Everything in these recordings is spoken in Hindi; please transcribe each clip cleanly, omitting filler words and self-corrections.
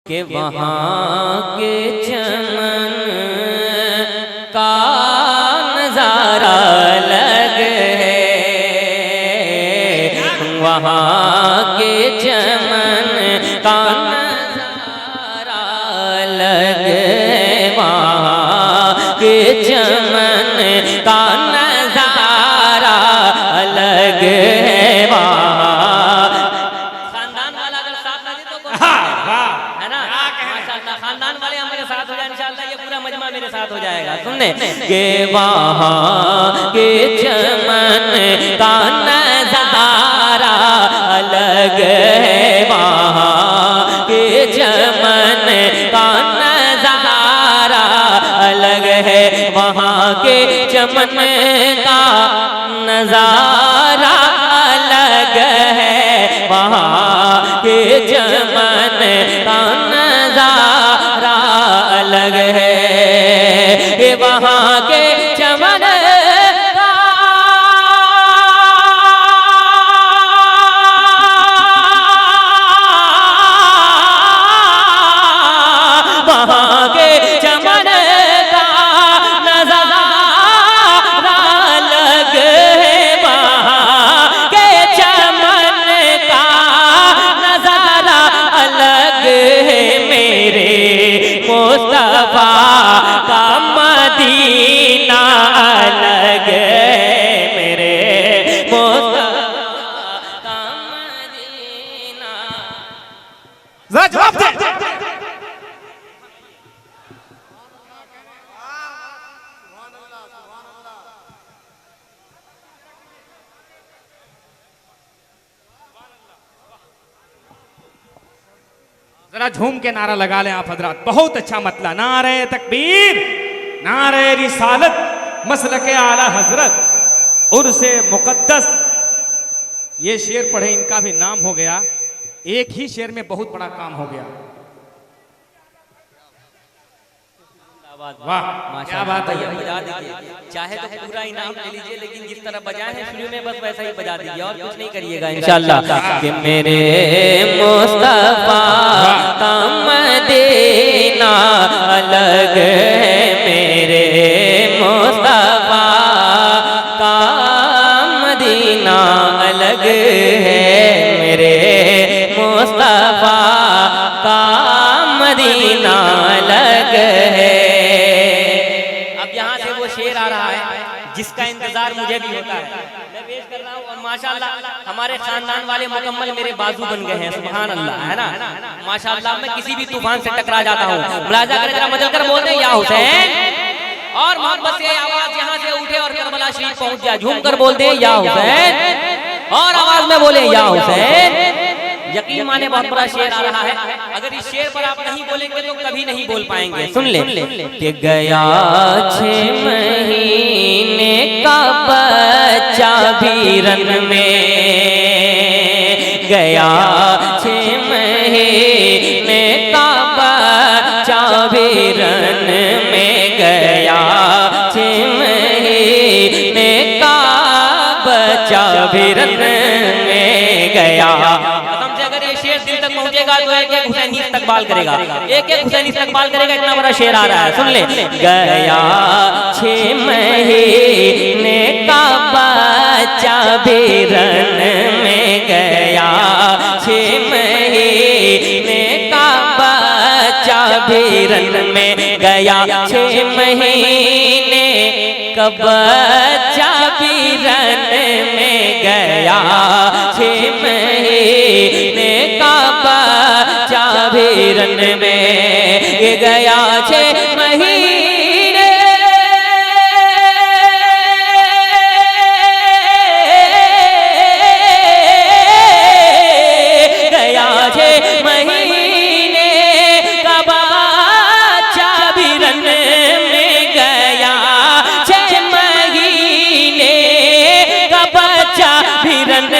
कि वहाँ के चमन का नजारा अलग है, वहाँ के चमन का नजारा अलग है, वहाँ के चमन का नजारा अलग है। वहाँ खानदान वाला अगर साथ ना दे तो है ना, माशाअल्लाह खानदान वाले हमारे साथ हो जाए इंशाअल्लाह, ये पूरा मजमा मेरे साथ हो जाएगा। सुनने के वहाँ के चमन का नजारा अलग है, वहाँ के चमन का नजारा अलग है, वहाँ के चमन का नजारा अलग है, वहाँ के चमन का नजारा अलग है, ये वहाँ के चमन वहाँ के चमन का नजारा अलग है, वहाँ के चमन का नजारा अलग है, मेरे मुस्तफा का मदीना अलग है, मेरे मुस्तफा का मदीना। जरा जवाब दे। जरा झूम के नारा लगा लें आप हजरात, बहुत अच्छा मतला। नारे तकबीर, नारे रिसालत, मसलके आला हजरत, उर्से मुकद्दस। ये शेर पढ़े, इनका भी नाम हो गया, एक ही शेर में बहुत बड़ा काम हो गया। वाह क्या बात है, बजा दीजिए, चाहे तो पूरा इनाम ले लीजिए, लेकिन जिस तरह बजाए हैं शुरू में बस वैसा ही बजा दीजिए और कुछ नहीं करिएगा इंशाअल्लाह। कि मेरे मुस्तफा का मदीना अलग है, मेरे मुस्तफा का मदीना अलग है, मेरे मुस्तफा का मदीना अलग है। शेर आ रहा है जिसका इंतजार मुझे भी होता है, मैं पेश कर रहा हूँ। और माशाअल्लाह हमारे खानदान वाले मुकम्मल मेरे बाजू बन गए हैं, सुभान अल्लाह, है ना माशाअल्लाह। मैं किसी भी तूफान से टकरा जाता हूँ, मुलाजा कर जरा मजल कर बोल दे या हुसैन, और मोहब्बत से आवाज यहाँ से उठे और करबला शरीफ पहुंच जाए, झूम कर बोल दे या हुसैन, और आवाज में बोले या हुसैन। यकीन माने बहुत बड़ा शेर आ रहा है, अगर इस शेर पर आप नहीं बोलेंगे तो कभी नहीं बोल पाएंगे। सुन ले कि गया 6 महीने का बच्चा भी रन में, गया 6 महीने का बच्चा भी रन में, गया 6 महीने का बच्चा भी रन में गया। दिल तक पहुंचेगा तो एक एक हुसैनी इस्तकबाल करेगा, एक एक हुसैनी इस्तकबाल करेगा, इतना बड़ा शेर आ रहा है। सुन ले, गया 6 महीने का बच्चा भी रन में, गया 6 महीने का बच्चा भी रन में, गया 6 महीने का बच्चा भी रन में, गया 6 महीने का बच्चा भी रन में, गया 6 महीने गया 6 महीने का बच्चा भी रन में, गया 6 महीने का बच्चा भी रन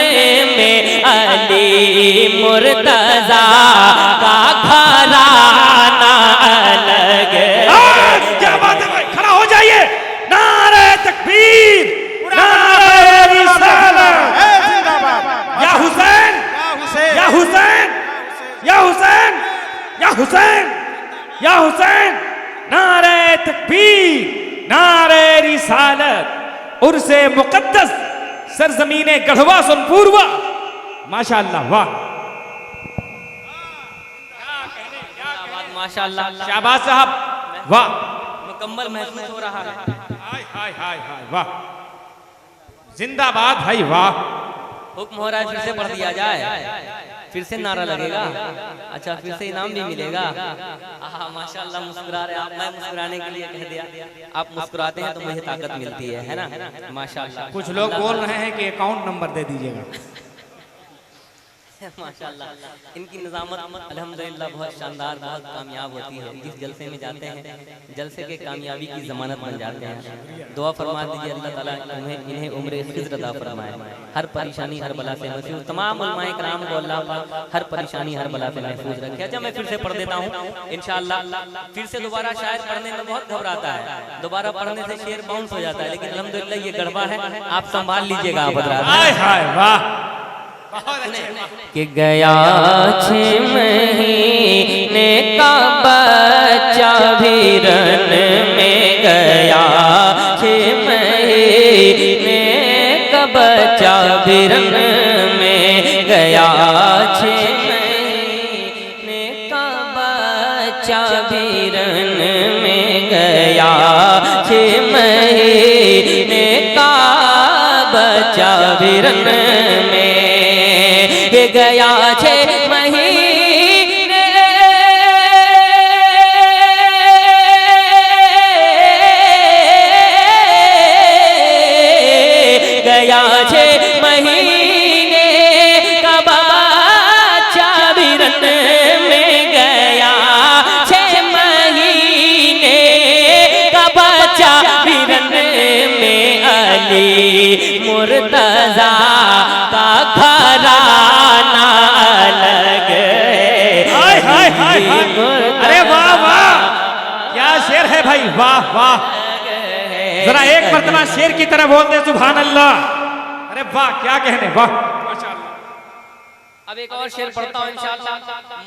में, अली मुर्तजा का घराना अलग। क्या बात है भाई, खड़ा हो जाइए। नारे तकबीर, नारे रिसालत, या हुसैन, या हुसैन, या हुसैन, या हुसैन, या हुसैन, नारे तकबीर, नारे रिसालत, उर्से मुकद्दस, सरजमीने गढ़वा सोनपुरवा। माशाअल्लाह, वाह, माशाअल्लाह, शाबाश साहब, वाह, मुकम्मल महसूस हो रहा है। हाय हाय हाय हाय, वाह, जिंदाबाद भाई, वाह। हुक्म हो रहा है फिर से पढ़ दिया जाए, फिर से नारा लगेगा। अच्छा, फिर से इनाम भी मिलेगा। माशाअल्लाह, मुस्कुरा रहे आप, मैं मुस्कुराने के लिए कह दिया। आप मुस्कुराते हैं तो मुझे ताकत मिलती है ना, माशाअल्लाह। कुछ लोग बोल रहे हैं कि अकाउंट नंबर दे दीजिएगा। माशाअल्लाह, इनकी निज़ामत अल्हम्दुलिल्लाह बहुत शानदार, बहुत कामयाब होती है। जिस जलसे में जाते हैं, जलसे के कामयाबी की ज़मानत बन जाते हैं। दुआ फरमा दीजिए अल्लाह ताला इन्हें उम्र खिज़्र अता फरमाए, हर परेशानी हर बला से महफूज, तमाम उलमाए कराम को अल्लाह पाक हर परेशानी हर बला से महफूज रखे। अच्छा, मैं फिर से पढ़ देता हूँ इंशाअल्लाह। फिर से दोबारा शायर पढ़ने में बहुत घबराता है, दोबारा पढ़ने से शेर बाउंस हो जाता है, लेकिन अल्हम्दुलिल्लाह ये गढ़वा है, आप संभाल लीजिएगा। आप हाय हाय, वाह, कि गया 6 महीने का बच्चा भी रन में गया, 6 महीने का बच्चा भी रन में गया, 6 महीने का बच्चा भी रन में गया, 6 महीने का बच्चा भी रन में गया, 6 महीने गया, 6 महीने का बच्चा भी रन में गया, 6 महीने का बच्चा भी रन में अली मुर्तजा का घराना अलग है। हाय हाय हाय हाय, अरे वाह वाह, क्या शेर है भाई, वाह वाह। जरा एक मर्तबा शेर की तरह बोल दे सुभान अल्लाह। अरे वाह, क्या कहने, वाह, माशाअल्लाह। अब एक और शेर पढ़ता हूँ इंशाअल्लाह,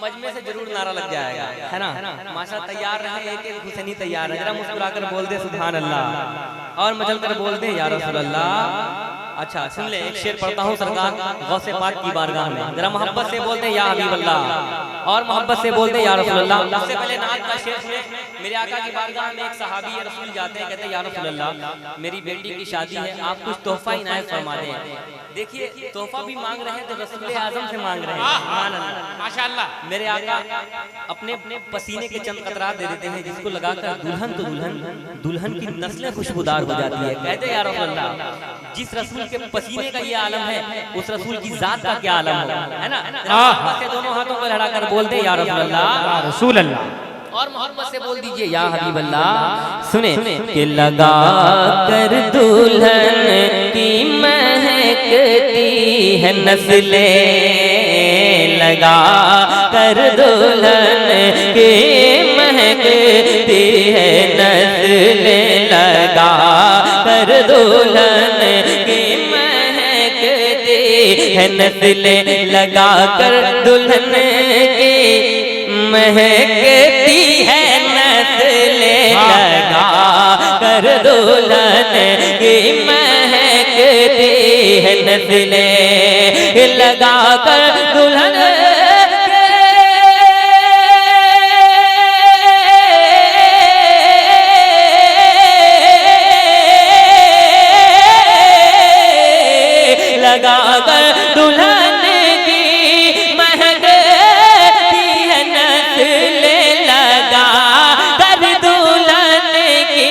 मजमे से जरूर नारा लग जाएगा, है ना। माशा तैयार रहे, एक एक हुसैनी तैयार है। जरा मुस्कुरा कर बोल दे सुभान अल्लाह, और मचल कर बोल दे या रसूल अल्लाह। अच्छा सुन ले, एक शेर पढ़ता हूँ सरकार गौसे पाक की बारगाह में। जरा मोहब्बत से बोल दे या हबीब अल्लाह, और मोहब्बत से बोल दे या रसूल अल्लाह। उससे पहले नात का शेर सुने। मेरे आका की बारगाह में एक सहाबी या रसूल जाते हैं, कहते हैं या रसूल अल्लाह, मेरी बेटी की शादी है, आप कुछ तोहफा इनायत फरमा दें। देखिए, तोहफा भी मांग रहे हैं तो रसूल आजम से मांग रहे हैं, माशाअल्लाह। मेरे आका अपने पसीने के चंद कतरात दे देते हैं, जिसको लगाकर दुल्हन तो दुल्हन की नस्लें खुशबूदार हो जाती है। कहते हैं या रसूल अल्लाह, जिस रसूल के पसीने का ये आलम है, उस रसूल की जात का क्या आलम होगा, है ना। से दोनों हाथों को लड़ाकर बोल दे या रसूल अल्लाह, रसूल अल्लाह, और मोहब्बत से बोल दीजिए या हबीब अल्लाह। सुने कि लगा कर दुल्हन की महकती है नस्लें, लगा कर दुल्हन की महकती है नस्लें, लगा कर दुल्हन की महकती है नस्लें, लगा कर दुल्हन की महकती है नस्लें, लगा कर दुल्हन की महकती है नस्लें, लगा कर दुल्हन लगा कर दुल्हन की महकती है नस्लें, लगा कर दुल्हन की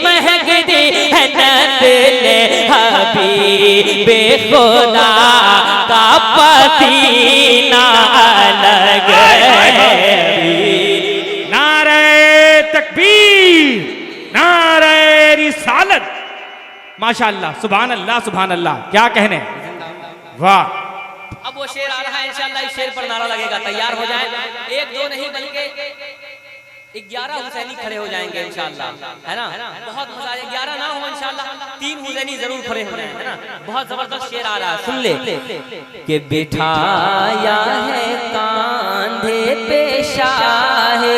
महकती है नस्लें, हबीबे खुदा का पसीना अलग है। नारे तकबीर, नारे रिसालत, माशाअल्लाह, सुभान अल्लाह, सुभान अल्लाह, क्या कहने, वाह। अब वो शेर आ रहा है इंशाअल्लाह, इस शेर पर नारा लगेगा, तैयार हो जाए। 1 2 नहीं बल्कि 11 हुसैनी खड़े हो जाएंगे इंशाअल्लाह, है ना। बहुत मजा आएगा। 11 ना हो इंशाअल्लाह, 3 हुसैनी जरूर खड़े हो जाएंगे, है ना। बहुत जबरदस्त शेर आ रहा है, सुन ले। कि बिठाया है कांधे पेशा है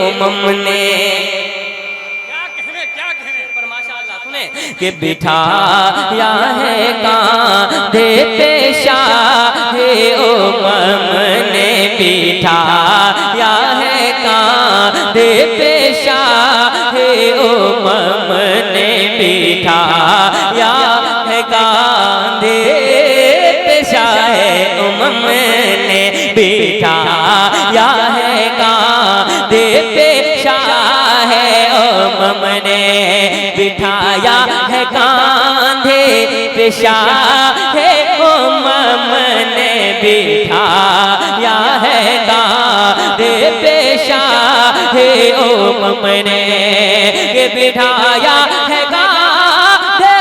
उमम ने, पर माशाअल्लाह सुने कि बिठाया है कांधे पेशा है उमम ने, बिठाया है कांधे पेशा है उमम ने, बिठाया है कांधे पेशा है उमम ने, बिठाया है कांधे पेशा है उमम ने, बिठाया है कांधे पेशा है उमम ने, बिठाया है कांधे पेशा है उमम ने, बिठाया है कांधे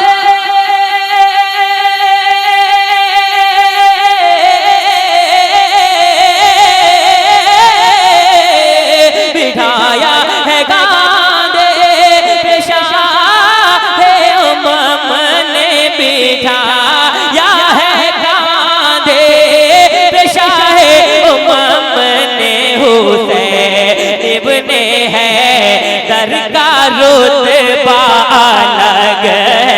बिठाया है कांधे पेशा है उमम ने, बिठाया है कांधे पेशा है उमम ने, हुसैन इब्ने है दर का रुतबा अलग है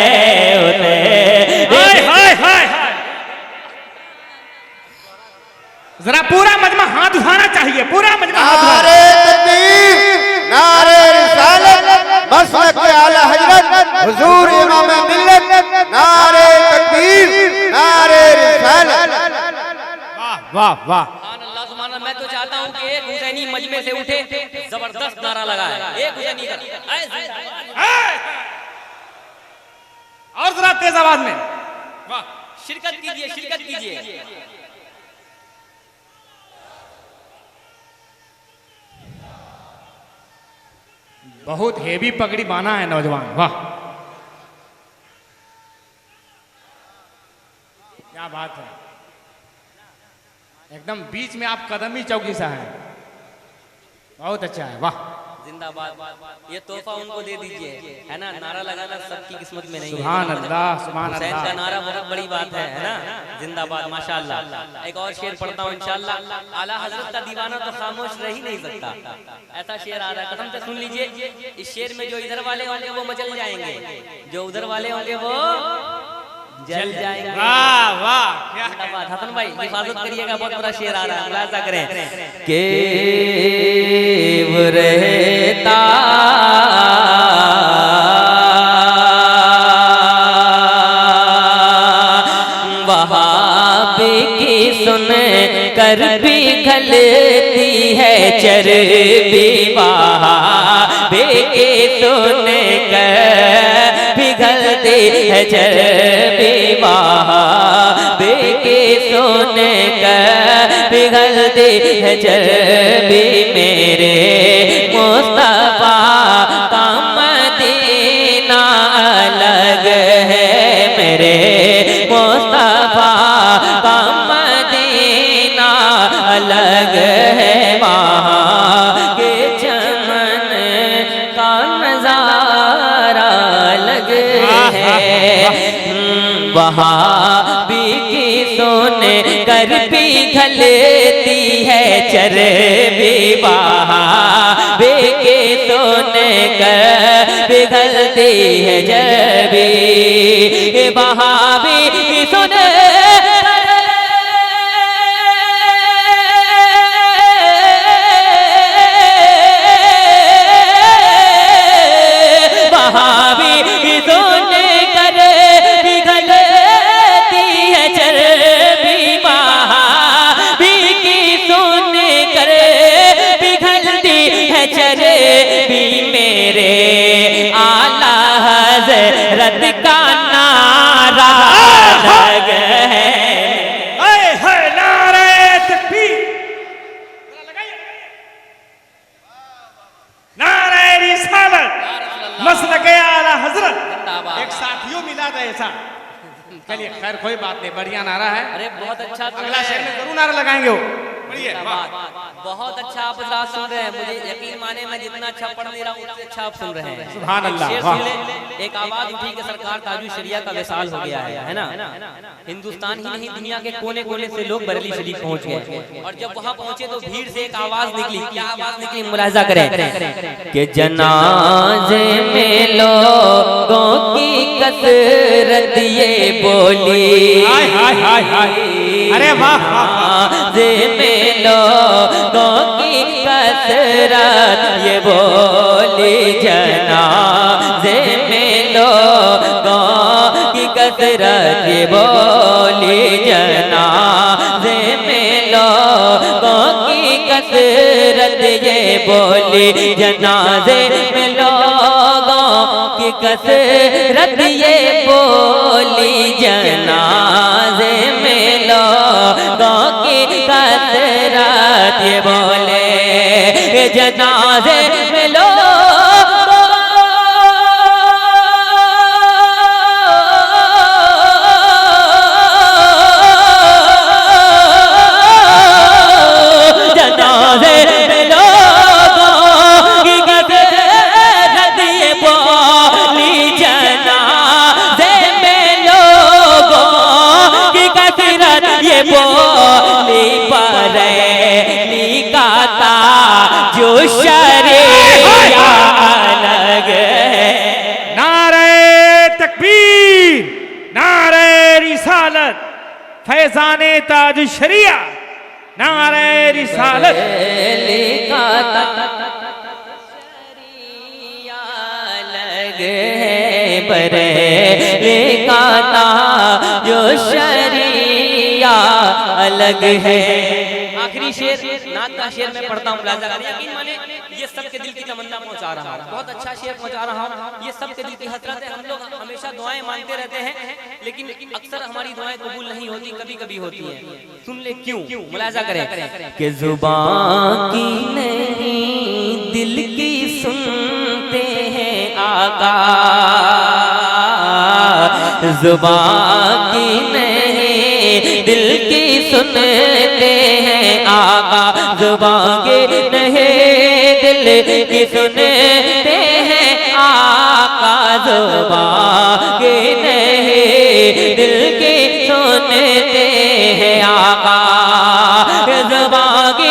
जरा पूरा मजमा हाथ उठाना चाहिए, पूरा मजमा हाथ उठाना। नारे तकबीर, नारे रिसालत, मसलक आला हजरत, हुजूर इमाम मिल्लत, नारे तकबीर, नारे रिसालत। वाह वाह वाह, अल्लाह सुभान अल्लाह। मैं तो चाहता हूँ कि एक हुसैनी मजमे से उठे, जबरदस्त नारा लगाए, एक हुसैनी का। और जरा तेज आवाज में वाह, शिरकत कीजिए, शिरकत कीजिए। बहुत हेवी पगड़ी बाना है नौजवान, वाह क्या बात है, एकदम बीच में आप कदमी चौकी सा है, बहुत अच्छा है, वाह जिंदाबाद। ये तोहफा उनको दे दीजिए, है ना, नारा लगाना सबकी किस्मत में नहीं है। सुभान अल्लाह, सुभान हुसैन का अल्लाह। नारा बहुत बड़ी बात है ना, जिंदाबाद माशाअल्लाह। एक और शेर पढ़ता हूँ इंशाअल्लाह। आला हजरत का दीवाना तो खामोश रह ही नहीं सकता, ऐसा शेर आ रहा है, कसम से सुन लीजिए। इस शेर में जो इधर वाले होंगे वो मचल जाएंगे, जो उधर वाले होंगे वो जल जाएंगे। वाह वाह, क्या जिंदाबाद। हसन भाई हिफाजत करिएगा, बहुत बड़ा शेर आ रहा है, मुलाहिजा करें के वो रहता वहाबी की सुन कर पिघलती है चर्बी, वहाबी की सुन कर पिघलती है चर्बी, वहाबी की सुन कर पिघलती है चर्बी, मेरे मुस्तफा का मदीना अलग है, मेरे मुस्तफा का मदीना अलग है, वहाँ के चमन का नजारा अलग है, वहाबी की सुन कर पिघलती है चर्बी, वहाबी की सुन कर पिघलती है चर्बी, वहाबी की सुन वहाबी की सुन कर पिघलती है चर्बी, वहाबी की सुन कर पिघलती है चर्बी, मेरे आला हज़रत का नारा अलग है। नारे तकबीर, नारे रिसालत, मसलक आला हजरत। एक साथियों मिला था ऐसा, चलिए खैर कोई बात नहीं, बढ़िया नारा है। अरे बहुत अच्छा, अगला शेर में जरूर नारा लगाएंगे वो, बढ़िया, वाह। जिंदाबाद। बहुत अच्छा आप हजरात सुन रहे हैं, मुझे यकीन माने मैं जितना अच्छा पढ़ नहीं रहा हूँ उससे अच्छा आप सुन रहे हैं। सुभान अल्लाह, शेर वाह। सुन ले, एक आवाज उठी कि सरकार ताजुल शरिया का विशाल हो गया है ना। हिंदुस्तान ही नहीं दुनिया के कोने कोने से लोग बरेली शरीफ पहुंच गए, और जब वहां पहुंचे तो भीड़ से एक आवाज निकली। क्या आवाज निकली मुलाहिजा करें कि जनाजे में लोगों की कसरत ये बोली, हाय हाय हाय हाय, अरे वाह वाह, जनाजे में लोगों की कसरत ये बोली, जनाजे में लोगों की कसरत ये बोली, जनाजे में लोगों की कसरत ये बोली, जनाजे में लोगों की कसरत ये बोली, जनाजे में लोगों की कसरत ये बोले, जनाजे में जनाजे में लोगों की कसरत ये बोली, जनाजे में लोगों की कसरत ये बोली, बरेली का ताजो शरिया अलग है। नारे तकबीर, नारे रिसालत, फैजाने ताज शरिया, नारे रिसालत। बरेली का शरिया अलग है, बरेली का ताजो शरिया अलग है। आखिरी शेर नात का शेर मैं पढ़ता हूँ, मुलाहिजा करें। यकीन माने ये सबके दिल की तमन्ना पहुंचा रहा हूँ, बहुत अच्छा शेर पहुंचा रहा हूँ। ये सबके दिल की हसरत है। हम लोग हमेशा दुआएं मांगते रहते हैं, लेकिन अक्सर हमारी दुआएं कबूल नहीं होती, कभी कभी होती हैं। सुन ले क्यों, मुलाहिजा करें कि जुबान की नहीं दिल की सुनते हैं आका, जुबान की नहीं दिल की सुनते हैं आका, जुबान की नहीं दिल की सुनते हैं आका, जुबान की नहीं दिल की सुनते हैं आका, जुबान की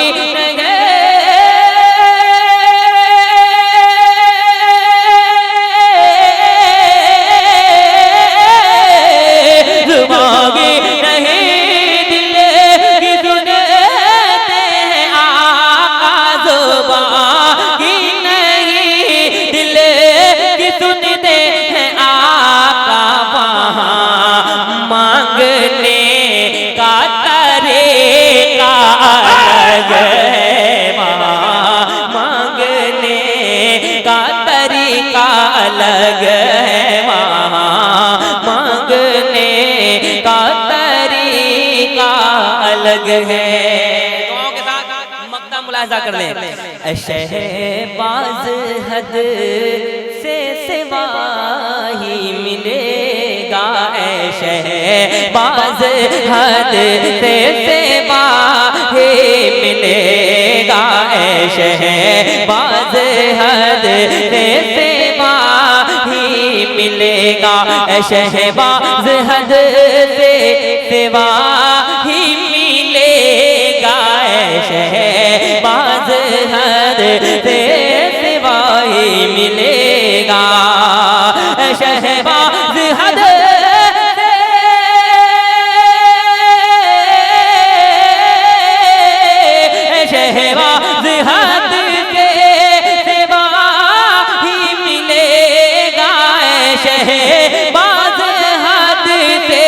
अलग है, वहाँ मांगने का तरीका अलग है। दुआओं के साथ मक्ता मुलाहिजा कर लें। शहबाज हद से सिवा ही मिलेगा, शहबाज हद से सिवा ही मिलेगा, शहबाज हद से सिवा ही मिलेगा, शहबाज हद से सिवा ही मिलेगा, शहबाज हद से सिवा ही मिलेगा, शहबाज हद शहबाज हद के सिवा ही मिलेगा, शहबाज हद से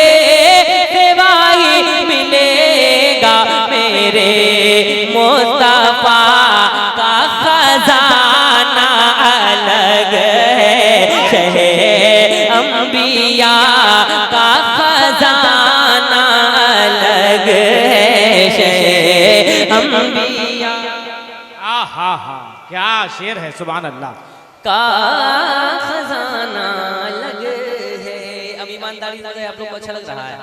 सिवा ही मिलेगा, मेरे मुस्तफा का खजाना अलग है, शहे अंबिया का खजाना अलग है, शहे अंबिया हा क्या शेर है, सुभान अल्लाह का खजाना अलग है। अब ईमानदारी से आप लोग को अच्छा लग रहा है?